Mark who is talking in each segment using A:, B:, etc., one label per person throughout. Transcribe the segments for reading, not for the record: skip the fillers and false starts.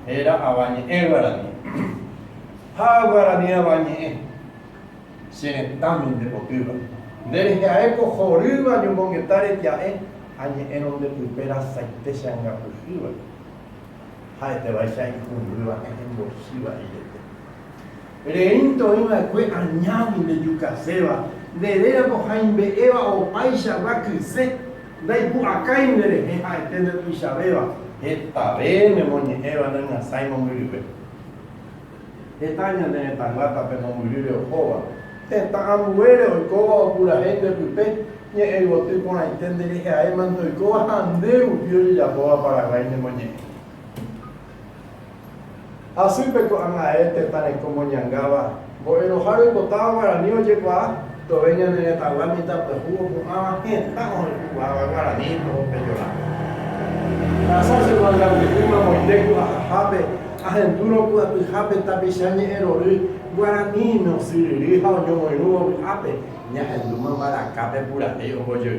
A: era abañe guaraní. Ha guaraní abañe. Senetamin de potiva. Desde a eco joriba yo con guetare ya añe en donde prepara saite shanga pujiba. Ha te va a ser joriba en bolsiva y Reinto ima kwe añami de yukaseba. De dera po jaimbe eva o paisha va kuse. Dai pu akain de ha entender tu shabeba. Esta vez me moñe eva na Simon Muribe. Esta aña de tangata pero Muribe o jova. Esta amuere o coba pura gente pipe. Ni el bote con la entender a él mando y coba andeu pio ya coba para gaine moñe. Así peco anga tan como ñangaba. Bueno, Jaro botaba para niño llegaba. Toveña en el taguamita pues jugó con gente. Estamos jugaba guaranito o peyola. Así cuando la última moiteco a jape. Ajenturo pueda pijape tapichañe erori. Guaranino siriri jao yo moinuo jape. Ña jenduma maracape pura ello boyo.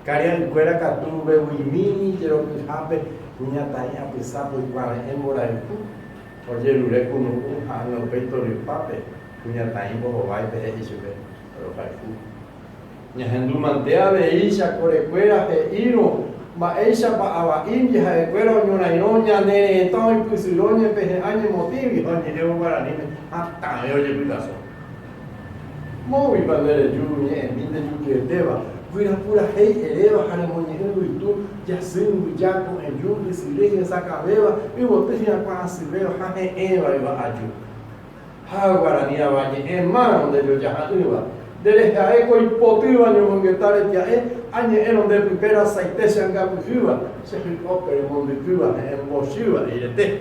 A: Carian cuera catube wimini pero pijape. Punya tanya bisa punya embora itu, oje lure kuno hanga peito pape, punya tanya boho vai pe isube, pero faifu. Nya hendu mantea be isha corequera pe iro, ma isha pa ava india he cuero nyona inonya ne toi pusironya pe anye motivi anye evo para ni hatta me oye pidazo. Mo vi padere junie minde juke deva. Vira pura rei, eleva, harmonizando e tu, já sendo já com a Júlia, se liga essa cabela, e você já com a Silveira, a Eva, e a Júlia. A Guarani, a Vanha, é mano de eu já arriba. Desde a eco e potiva, no mongetare, já a Anye, não deve primeiro aceitar se angar por Cuba, se ficou pelo mundo de Cuba, é um bochiva, e ele tem.